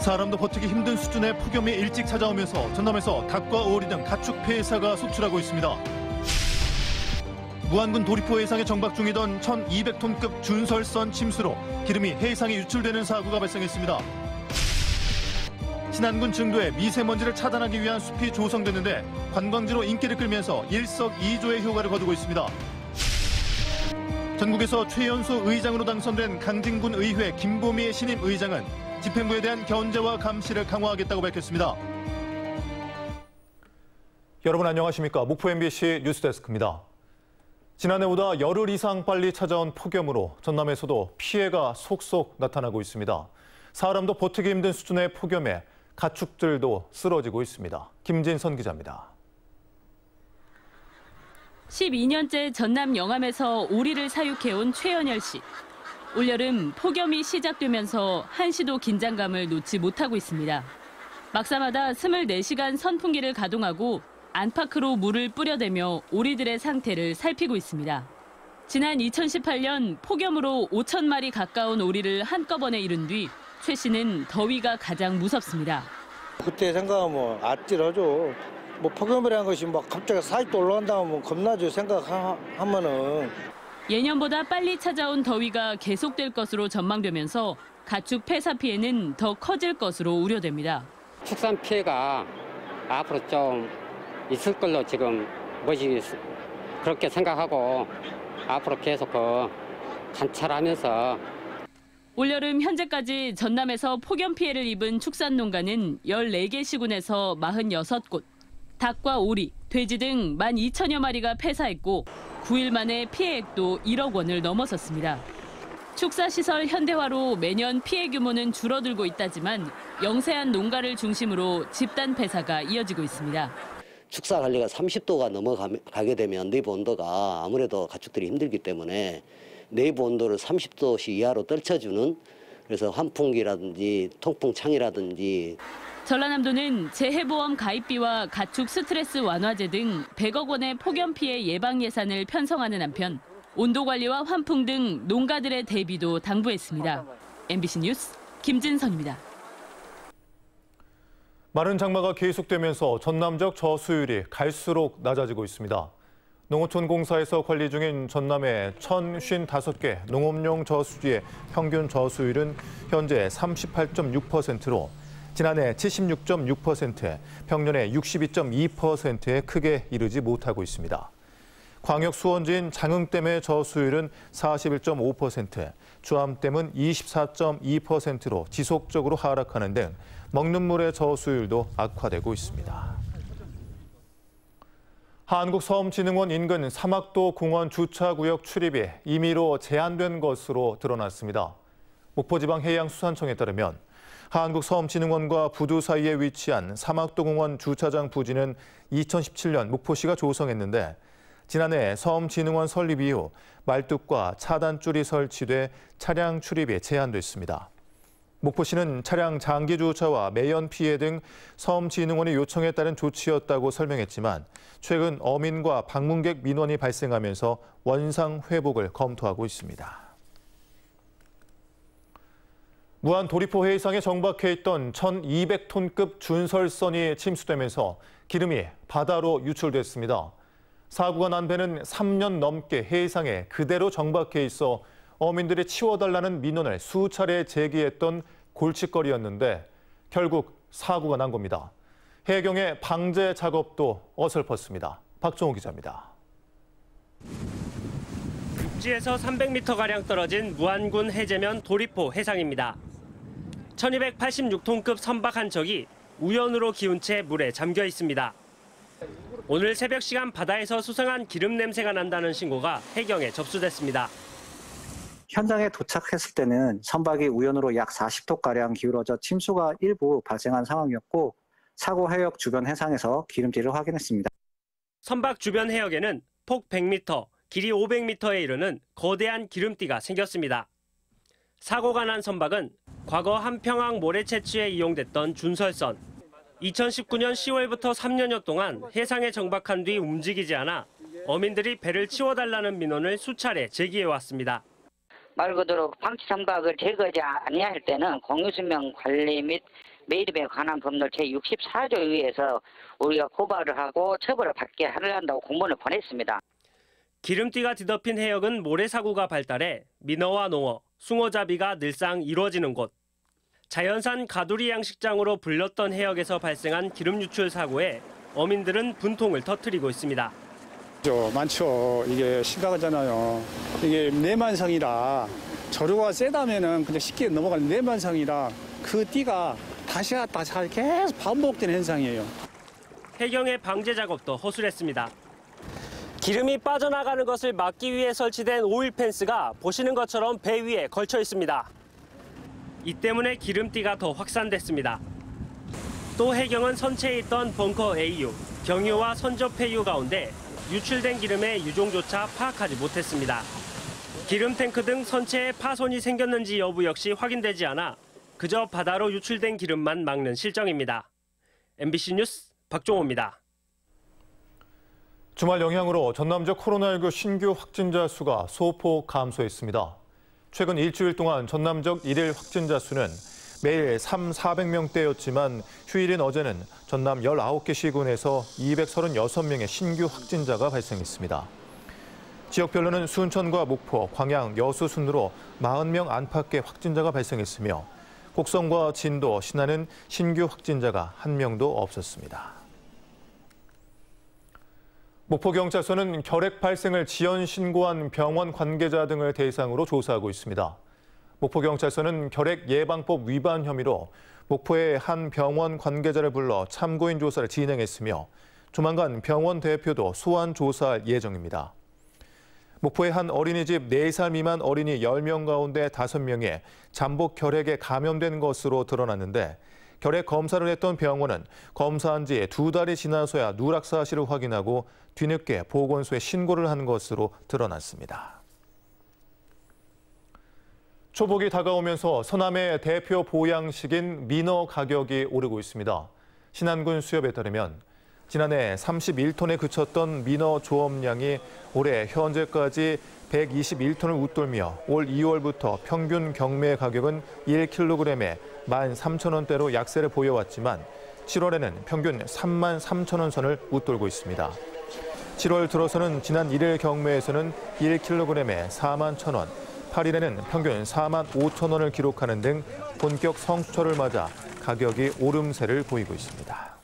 사람도 버티기 힘든 수준의 폭염이 일찍 찾아오면서 전남에서 닭과 오리 등 가축 폐사가 속출하고 있습니다. 무안군 도리포 해상에 정박 중이던 1,200톤급 준설선 침수로 기름이 해상에 유출되는 사고가 발생했습니다. 신안군 증도에 미세먼지를 차단하기 위한 숲이 조성됐는데 관광지로 인기를 끌면서 일석이조의 효과를 거두고 있습니다. 전국에서 최연소 의장으로 당선된 강진군 의회 김보미 신임 의장은 집행부에 대한 견제와 감시를 강화하겠다고 밝혔습니다. 여러분 안녕하십니까? 목포 MBC 뉴스데스크입니다. 지난해보다 열흘 이상 빨리 찾아온 폭염으로 전남에서도 피해가 속속 나타나고 있습니다. 사람도 버티기 힘든 수준의 폭염에 가축들도 쓰러지고 있습니다. 김진선 기자입니다. 12년째 전남 영암에서 오리를 사육해온 최연열 씨. 올여름 폭염이 시작되면서 한시도 긴장감을 놓지 못하고 있습니다. 막사마다 24시간 선풍기를 가동하고 안팎으로 물을 뿌려대며 오리들의 상태를 살피고 있습니다. 지난 2018년 폭염으로 5천 마리 가까운 오리를 한꺼번에 잃은 뒤 최 씨는 더위가 가장 무섭습니다. 그때 생각하면 아찔하죠. 폭염이라는 것이 갑자기 40도 올라간다면 겁나죠. 생각하면은. 예년보다 빨리 찾아온 더위가 계속될 것으로 전망되면서 가축 폐사 피해는 더 커질 것으로 우려됩니다. 축산 피해가 앞으로 좀 있을 걸로 지금 그렇게 생각하고 앞으로 계속 관찰하면서. 올여름 현재까지 전남에서 폭염 피해를 입은 축산농가는 14개 시군에서 46곳, 닭과 오리, 돼지 등 12,000여 마리가 폐사했고 9일 만에 피해액도 1억 원을 넘어섰습니다. 축사시설 현대화로 매년 피해 규모는 줄어들고 있다지만 영세한 농가를 중심으로 집단 폐사가 이어지고 있습니다. 축사 관리가 30도가 넘어가게 되면 내부 온도가 아무래도 가축들이 힘들기 때문에 내부 온도를 30도씨 이하로 떨쳐주는, 그래서 환풍기라든지 통풍창이라든지. 전라남도는 재해보험 가입비와 가축 스트레스 완화제 등 100억 원의 폭염 피해 예방 예산을 편성하는 한편 온도 관리와 환풍 등 농가들의 대비도 당부했습니다. MBC 뉴스 김진선입니다. 마른 장마가 계속되면서 전남적 저수율이 갈수록 낮아지고 있습니다. 농어촌공사에서 관리 중인 전남의 1,055개 농업용 저수지의 평균 저수율은 현재 38.6%로 지난해 76.6%, 평년의 62.2%에 크게 이르지 못하고 있습니다. 광역 수원지인 장흥댐의 저수율은 41.5%, 주암댐은 24.2%로 지속적으로 하락하는 등 먹는 물의 저수율도 악화되고 있습니다. 한국서움진흥원 인근 사막도 공원 주차구역 출입이 임의로 제한된 것으로 드러났습니다. 목포지방해양수산청에 따르면 한국서움진흥원과 부두 사이에 위치한 사막도 공원 주차장 부지는 2017년 목포시가 조성했는데 지난해 서움진흥원 설립 이후 말뚝과 차단줄이 설치돼 차량 출입이 제한됐습니다. 목포시는 차량 장기 주차와 매연 피해 등 서움진흥원의 요청에 따른 조치였다고 설명했지만 최근 어민과 방문객 민원이 발생하면서 원상 회복을 검토하고 있습니다. 무안 도리포 해상에 정박해 있던 1,200톤급 준설선이 침수되면서 기름이 바다로 유출됐습니다. 사고가 난 배는 3년 넘게 해상에 그대로 정박해 있어 어민들이 치워달라는 민원을 수차례 제기했던 골칫거리였는데 결국 사고가 난 겁니다. 해경의 방제 작업도 어설펐습니다. 박정호 기자입니다. 육지에서 300m가량 떨어진 무안군 해제면 도리포 해상입니다. 1,286톤급 선박 한 척이 우연으로 기운 채 물에 잠겨 있습니다. 오늘 새벽 시간 바다에서 수상한 기름 냄새가 난다는 신고가 해경에 접수됐습니다. 현장에 도착했을 때는 선박이 우연으로 약 40도가량 기울어져 침수가 일부 발생한 상황이었고 사고 해역 주변 해상에서 기름질을 확인했습니다. 선박 주변 해역에는 폭 100m, 길이 500m에 이르는 거대한 기름띠가 생겼습니다. 사고가 난 선박은 과거 한평항 모래 채취에 이용됐던 준설선. 2019년 10월부터 3년여 동안 해상에 정박한 뒤 움직이지 않아 어민들이 배를 치워달라는 민원을 수차례 제기해왔습니다. 말 그대로 방치 선박을 제거하지 아니할 때는 공유수명 관리 및 매입에 관한 법률 제64조에 의해서 우리가 고발을 하고 처벌을 받게 하려고 공문을 보냈습니다. 기름띠가 뒤덮인 해역은 모래사구가 발달해 민어와 농어, 숭어잡이가 늘상 이루어지는 곳. 자연산 가두리 양식장으로 불렸던 해역에서 발생한 기름 유출 사고에 어민들은 분통을 터뜨리고 있습니다. 많죠. 이게 심각하잖아요. 이게 내만성이라 저류가 세다면은 그냥 쉽게 넘어가는 내만성이라 그 띠가 다시 갔다 계속 반복되는 현상이에요. 해경의 방제 작업도 허술했습니다. 기름이 빠져나가는 것을 막기 위해 설치된 오일 펜스가 보시는 것처럼 배 위에 걸쳐 있습니다. 이 때문에 기름띠가 더 확산됐습니다. 또 해경은 선체에 있던 벙커 AU, 경유와 선접 폐유 가운데 유출된 기름의 유종조차 파악하지 못했습니다. 기름 탱크 등 선체에 파손이 생겼는지 여부 역시 확인되지 않아 그저 바다로 유출된 기름만 막는 실정입니다. MBC 뉴스 박종호입니다. 주말 영향으로 전남적 코로나19 신규 확진자 수가 소폭 감소했습니다. 최근 일주일 동안 전남적 일일 확진자 수는 매일 400명대였지만 휴일인 어제는 전남 19개 시군에서 236명의 신규 확진자가 발생했습니다. 지역별로는 순천과 목포, 광양, 여수 순으로 40명 안팎의 확진자가 발생했으며 곡성과 진도, 신안은 신규 확진자가 1명도 없었습니다. 목포경찰서는 결핵 발생을 지연 신고한 병원 관계자 등을 대상으로 조사하고 있습니다. 목포경찰서는 결핵 예방법 위반 혐의로 목포의 한 병원 관계자를 불러 참고인 조사를 진행했으며 조만간 병원 대표도 소환 조사할 예정입니다. 목포의 한 어린이집 4살 미만 어린이 10명 가운데 5명이 잠복 결핵에 감염된 것으로 드러났는데 결핵 검사를 했던 병원은 검사한 지 2달이 지나서야 누락 사실을 확인하고 뒤늦게 보건소에 신고를 한 것으로 드러났습니다. 초복이 다가오면서 서남의 대표 보양식인 민어 가격이 오르고 있습니다. 신안군 수협에 따르면 지난해 31톤에 그쳤던 민어 조업량이 올해 현재까지 121톤을 웃돌며 올 2월부터 평균 경매 가격은 1kg에 13,000원대로 약세를 보여왔지만 7월에는 평균 33,000원 선을 웃돌고 있습니다. 7월 들어서는 지난 1일 경매에서는 1kg에 41,000원, 8일에는 평균 45,000원을 기록하는 등 본격 성수철을 맞아 가격이 오름세를 보이고 있습니다.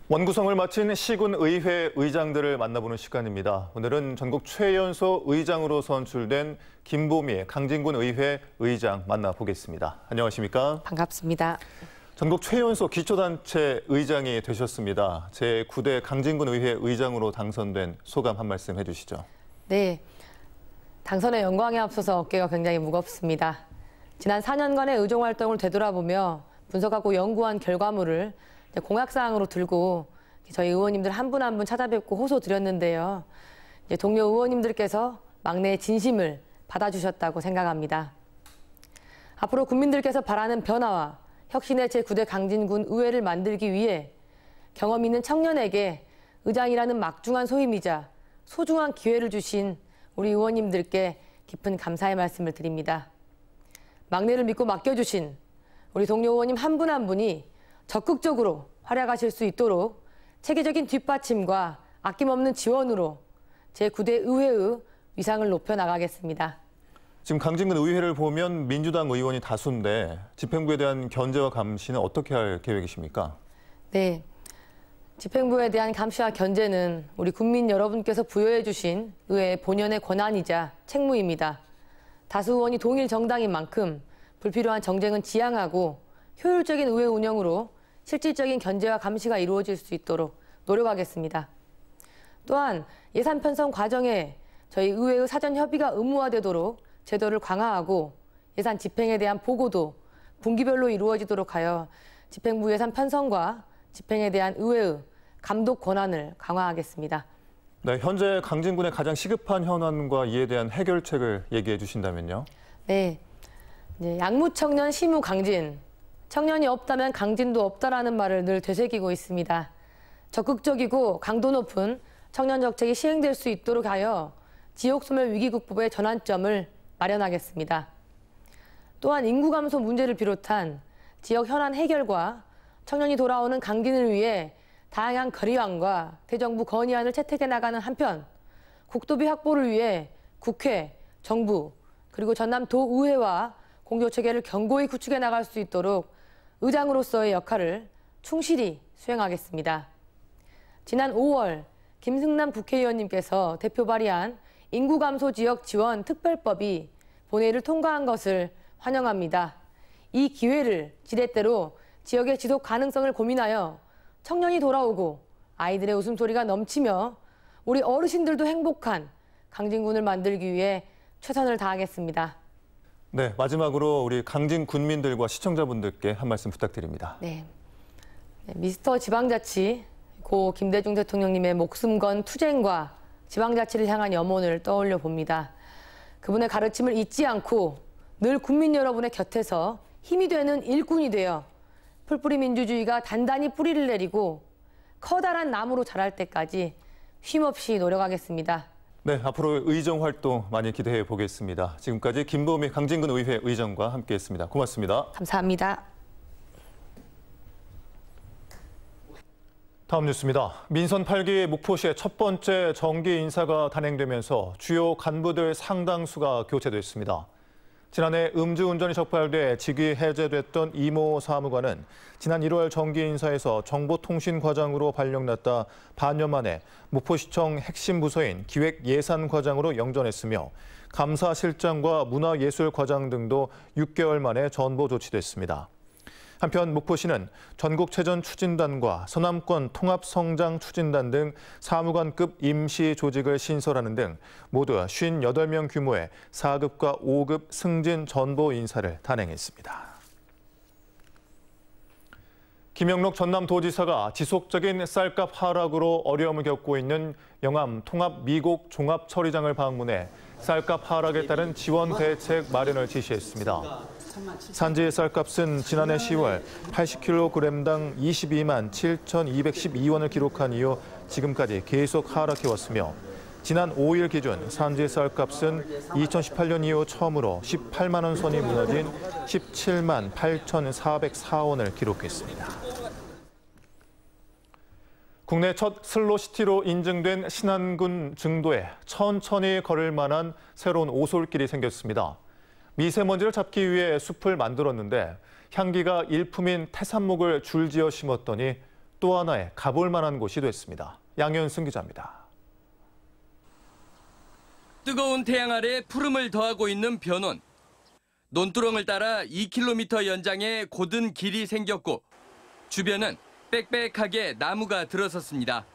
원구성을 마친 시군의회 의장들을 만나보는 시간입니다. 오늘은 전국 최연소 의장으로 선출된 김보미 강진군 의회 의장 만나보겠습니다. 안녕하십니까? 반갑습니다. 전국 최연소 기초단체 의장이 되셨습니다. 제9대 강진군 의회 의장으로 당선된 소감 한 말씀 해주시죠. 네, 당선의 영광에 앞서서 어깨가 굉장히 무겁습니다. 지난 4년간의 의정활동을 되돌아보며 분석하고 연구한 결과물을 공약사항으로 들고 저희 의원님들 한 분 한 분 찾아뵙고 호소 드렸는데요. 동료 의원님들께서 막내의 진심을 받아주셨다고 생각합니다. 앞으로 국민들께서 바라는 변화와 혁신의 제9대 강진군 의회를 만들기 위해 경험 있는 청년에게 의장이라는 막중한 소임이자 소중한 기회를 주신 우리 의원님들께 깊은 감사의 말씀을 드립니다. 막내를 믿고 맡겨주신 우리 동료 의원님 한 분 한 분이 적극적으로 활약하실 수 있도록 체계적인 뒷받침과 아낌없는 지원으로 제9대 의회의 위상을 높여나가겠습니다. 지금 강진군 의회를 보면 민주당 의원이 다수인데 집행부에 대한 견제와 감시는 어떻게 할 계획이십니까? 네, 집행부에 대한 감시와 견제는 우리 국민 여러분께서 부여해 주신 의회의 본연의 권한이자 책무입니다. 다수 의원이 동일 정당인 만큼 불필요한 정쟁은 지양하고 효율적인 의회 운영으로 실질적인 견제와 감시가 이루어질 수 있도록 노력하겠습니다. 또한 예산 편성 과정에 저희 의회의 사전 협의가 의무화되도록 제도를 강화하고 예산 집행에 대한 보고도 분기별로 이루어지도록 하여 집행부 예산 편성과 집행에 대한 의회의 감독 권한을 강화하겠습니다. 네, 현재 강진군의 가장 시급한 현안과 이에 대한 해결책을 얘기해 주신다면요. 네, 양무청년 시무 강진. 청년이 없다면 강진도 없다라는 말을 늘 되새기고 있습니다. 적극적이고 강도 높은 청년 정책이 시행될 수 있도록 하여 지역소멸 위기국법의 전환점을 마련하겠습니다. 또한 인구 감소 문제를 비롯한 지역 현안 해결과 청년이 돌아오는 강진을 위해 다양한 거리안과 대정부 건의안을 채택해 나가는 한편 국도비 확보를 위해 국회, 정부, 그리고 전남도의회와 공조체계를 견고히 구축해 나갈 수 있도록 의장으로서의 역할을 충실히 수행하겠습니다. 지난 5월 김승남 국회의원님께서 대표 발의한 인구 감소 지역 지원 특별법이 본회의를 통과한 것을 환영합니다. 이 기회를 지렛대로 지역의 지속 가능성을 고민하여 청년이 돌아오고 아이들의 웃음소리가 넘치며 우리 어르신들도 행복한 강진군을 만들기 위해 최선을 다하겠습니다. 네, 마지막으로 우리 강진 군민들과 시청자분들께 한 말씀 부탁드립니다. 네, 미스터 지방자치 고 김대중 대통령님의 목숨 건 투쟁과 지방자치를 향한 염원을 떠올려 봅니다. 그분의 가르침을 잊지 않고 늘 국민 여러분의 곁에서 힘이 되는 일꾼이 되어 풀뿌리 민주주의가 단단히 뿌리를 내리고 커다란 나무로 자랄 때까지 쉼없이 노력하겠습니다. 네, 앞으로 의정 활동 많이 기대해 보겠습니다. 지금까지 김보미 강진군 의회 의정과 함께했습니다. 고맙습니다. 감사합니다. 다음 뉴스입니다. 민선 8기 목포시의 첫 번째 정기 인사가 단행되면서 주요 간부들 상당수가 교체됐습니다. 지난해 음주운전이 적발돼 직위 해제됐던 이모 사무관은 지난 1월 정기 인사에서 정보통신과장으로 발령났다 반년 만에 목포시청 핵심 부서인 기획예산과장으로 영전했으며 감사실장과 문화예술과장 등도 6개월 만에 전보 조치됐습니다. 한편 목포시는 전국체전 추진단과 서남권 통합성장 추진단 등 사무관급 임시 조직을 신설하는 등 모두 58명 규모의 4급과 5급 승진 전보 인사를 단행했습니다. 김영록 전남도지사가 지속적인 쌀값 하락으로 어려움을 겪고 있는 영암 통합 미곡 종합처리장을 방문해 쌀값 하락에 따른 지원 대책 마련을 지시했습니다. 산지의 쌀값은 지난해 10월 80kg당 22만 7,212원을 기록한 이후 지금까지 계속 하락해왔으며 지난 5일 기준 산지 쌀값은 2018년 이후 처음으로 18만 원 선이 무너진 17만 8,404원을 기록했습니다. 국내 첫 슬로시티로 인증된 신안군 증도에 천천히 걸을 만한 새로운 오솔길이 생겼습니다. 미세먼지를 잡기 위해 숲을 만들었는데 향기가 일품인 태산목을 줄지어 심었더니 또 하나의 가볼 만한 곳이 됐습니다. 양현승 기자입니다. 뜨거운 태양 아래 푸름을 더하고 있는 변원. 논두렁을 따라 2km 연장의 곧은 길이 생겼고 주변은 빽빽하게 나무가 들어섰습니다.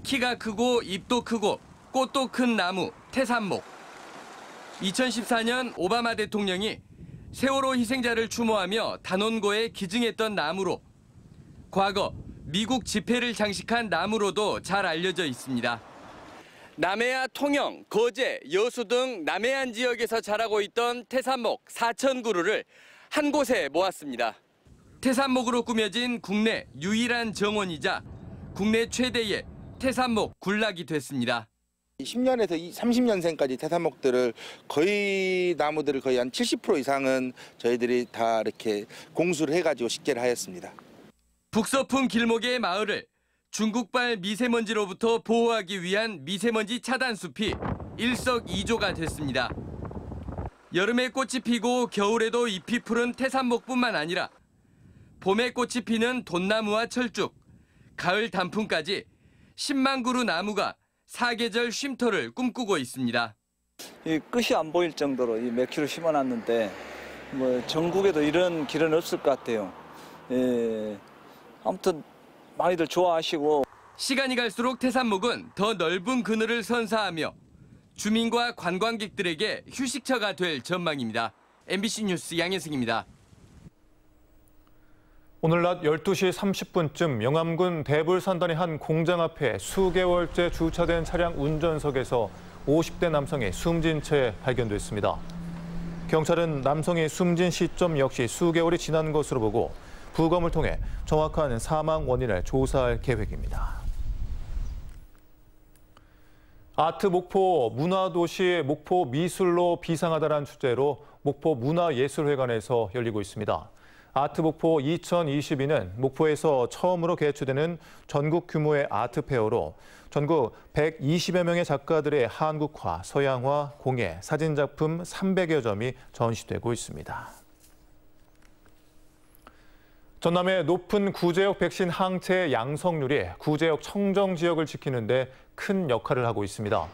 키가 크고 잎도 크고 꽃도 큰 나무 태산목. 2014년 오바마 대통령이 세월호 희생자를 추모하며 단원고에 기증했던 나무로 과거 미국 지폐를 장식한 나무로도 잘 알려져 있습니다. 남해안 통영, 거제, 여수 등 남해안 지역에서 자라고 있던 태산목 4,000그루를 한 곳에 모았습니다. 태산목으로 꾸며진 국내 유일한 정원이자 국내 최대의 태산목 군락이 됐습니다. 10년에서 30년생까지 태산목들을 거의 나무들을 거의 한 70% 이상은 저희들이 다 이렇게 공수를 해가지고 식재를 하였습니다. 북서풍 길목의 마을을 중국발 미세먼지로부터 보호하기 위한 미세먼지 차단 숲이 일석이조가 됐습니다. 여름에 꽃이 피고 겨울에도 잎이 푸른 태산목뿐만 아니라 봄에 꽃이 피는 돈나무와 철쭉, 가을 단풍까지 10만 그루 나무가 사계절 쉼터를 꿈꾸고 있습니다. 이 끝이 안 보일 정도로 몇 킬로 심어놨는데 전국에도 이런 길은 없을 것 같아요. 아무튼 많이들 좋아하시고. 시간이 갈수록 태산목은 더 넓은 그늘을 선사하며 주민과 관광객들에게 휴식처가 될 전망입니다. MBC 뉴스 양혜승입니다. 오늘 낮 12시 30분쯤 영암군 대불산단의 한 공장 앞에 수개월째 주차된 차량 운전석에서 50대 남성이 숨진 채 발견됐습니다. 경찰은 남성이 숨진 시점 역시 수개월이 지난 것으로 보고 부검을 통해 정확한 사망 원인을 조사할 계획입니다. 아트 목포 문화도시 목포 미술로 비상하다라는 주제로 목포 문화예술회관에서 열리고 있습니다. 아트 목포 2022는 목포에서 처음으로 개최되는 전국 규모의 아트 페어로 전국 120여 명의 작가들의 한국화, 서양화, 공예, 사진작품 300여 점이 전시되고 있습니다. 전남의 높은 구제역 백신 항체 양성률이 구제역 청정 지역을 지키는 데 큰 역할을 하고 있습니다.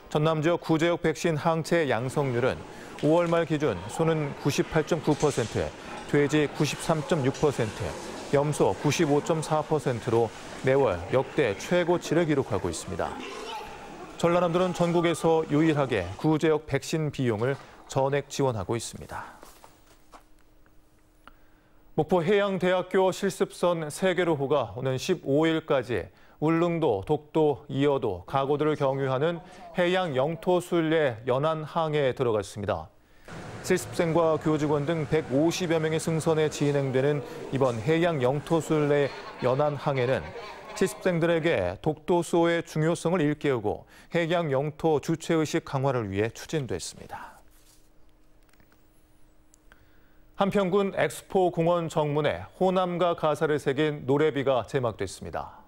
전남 지역 구제역 백신 항체 양성률은 5월 말 기준 소는 98.9%, 돼지 93.6%, 염소 95.4%로 매월 역대 최고치를 기록하고 있습니다. 전라남도는 전국에서 유일하게 구제역 백신 비용을 전액 지원하고 있습니다. 목포 해양대학교 실습선 3개로호가 오는 15일까지 울릉도, 독도, 이어도, 가고도를 경유하는 해양 영토순례 연안항해에 들어갔습니다. 실습생과 교직원 등 150여 명의 승선에 진행되는 이번 해양 영토순례 연안항해는 실습생들에게 독도 수호의 중요성을 일깨우고 해양 영토 주체의식 강화를 위해 추진됐습니다. 한평군 엑스포 공원 정문에 호남가 가사를 새긴 노래비가 제막됐습니다.